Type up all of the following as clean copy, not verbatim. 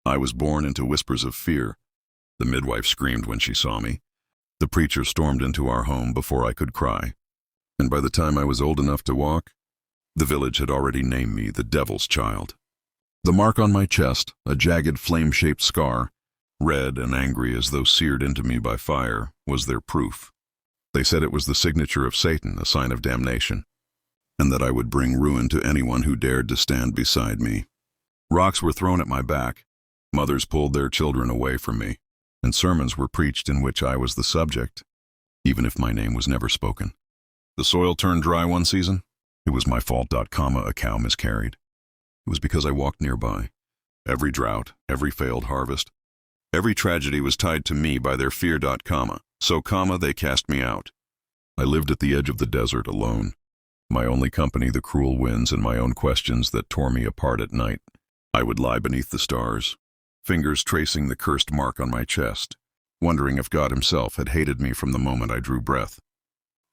I was born into whispers of fear. The midwife screamed when she saw me. The preacher stormed into our home before I could cry. And by the time I was old enough to walk, the village had already named me the Devil's Child. The mark on my chest, a jagged flame-shaped scar, red and angry as though seared into me by fire, was their proof. They said it was the signature of Satan, a sign of damnation, and that I would bring ruin to anyone who dared to stand beside me. Rocks were thrown at my back, mothers pulled their children away from me, and sermons were preached in which I was the subject, even if my name was never spoken. The soil turned dry one season. It was my fault. A cow miscarried. It was because I walked nearby. Every drought, every failed harvest, every tragedy was tied to me by their fear. So, they cast me out. I lived at the edge of the desert alone. My only company, the cruel winds and my own questions that tore me apart at night. I would lie beneath the stars, fingers tracing the cursed mark on my chest, wondering if God himself had hated me from the moment I drew breath.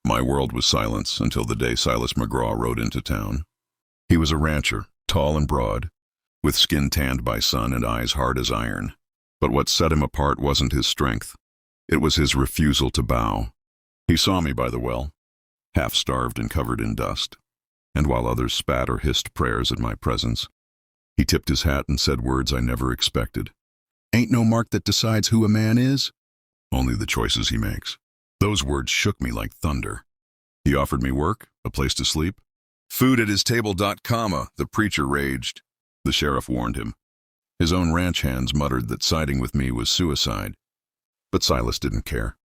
My world was silence until the day Silas McGraw rode into town. He was a rancher, tall and broad, with skin tanned by sun and eyes hard as iron. But what set him apart wasn't his strength. It was his refusal to bow. He saw me by the well, half-starved and covered in dust, and while others spat or hissed prayers at my presence, he tipped his hat and said words I never expected. "Ain't no mark that decides who a man is, only the choices he makes." Those words shook me like thunder. He offered me work, a place to sleep, food at his table. The preacher raged. The sheriff warned him. His own ranch hands muttered that siding with me was suicide. But Silas didn't care.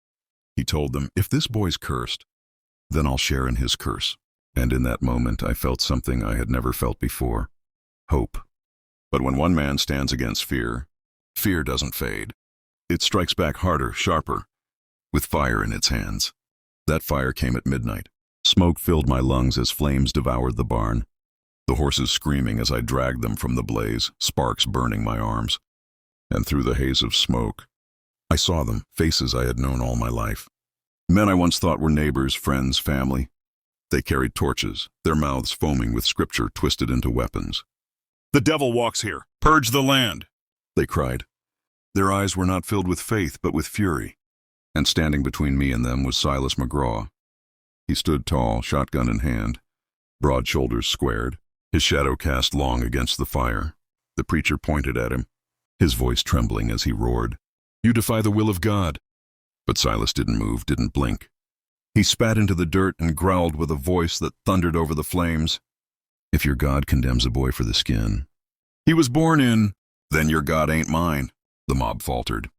He told them, "If this boy's cursed, then I'll share in his curse." And in that moment I felt something I had never felt before. Hope. But when one man stands against fear, fear doesn't fade. It strikes back harder, sharper, with fire in its hands. That fire came at midnight. Smoke filled my lungs as flames devoured the barn. The horses screaming as I dragged them from the blaze, sparks burning my arms. And through the haze of smoke, I saw them, faces I had known all my life. Men I once thought were neighbors, friends, family. They carried torches, their mouths foaming with scripture twisted into weapons. "The devil walks here. Purge the land," they cried. Their eyes were not filled with faith, but with fury. And standing between me and them was Silas McGraw. He stood tall, shotgun in hand, broad shoulders squared, his shadow cast long against the fire. The preacher pointed at him, his voice trembling as he roared, "You defy the will of God." But Silas didn't move, didn't blink. He spat into the dirt and growled with a voice that thundered over the flames, "If your God condemns a boy for the skin he was born in, then your God ain't mine." The mob faltered.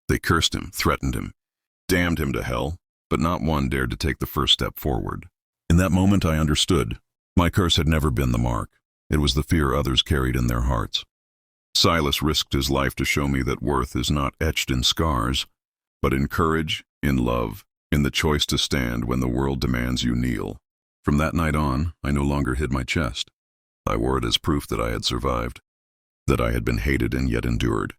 They cursed him, threatened him, damned him to hell, but not one dared to take the first step forward. In that moment I understood. My curse had never been the mark. It was the fear others carried in their hearts. Silas risked his life to show me that worth is not etched in scars, but in courage, in love, in the choice to stand when the world demands you kneel. From that night on, I no longer hid my chest. I wore it as proof that I had survived, that I had been hated and yet endured,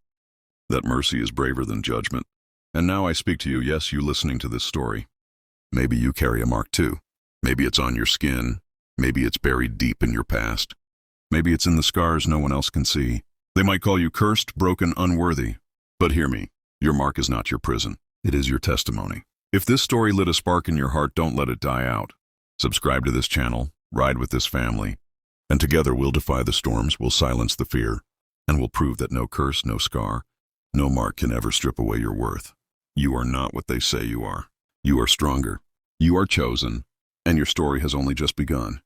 that mercy is braver than judgment. And now I speak to you, yes, you listening to this story. Maybe you carry a mark too. Maybe it's on your skin. Maybe it's buried deep in your past. Maybe it's in the scars no one else can see. They might call you cursed, broken, unworthy. But hear me, your mark is not your prison. It is your testimony. If this story lit a spark in your heart, don't let it die out. Subscribe to this channel, ride with this family, and together we'll defy the storms, we'll silence the fear, and we'll prove that no curse, no scar, no mark can ever strip away your worth. You are not what they say you are. You are stronger. You are chosen, and your story has only just begun.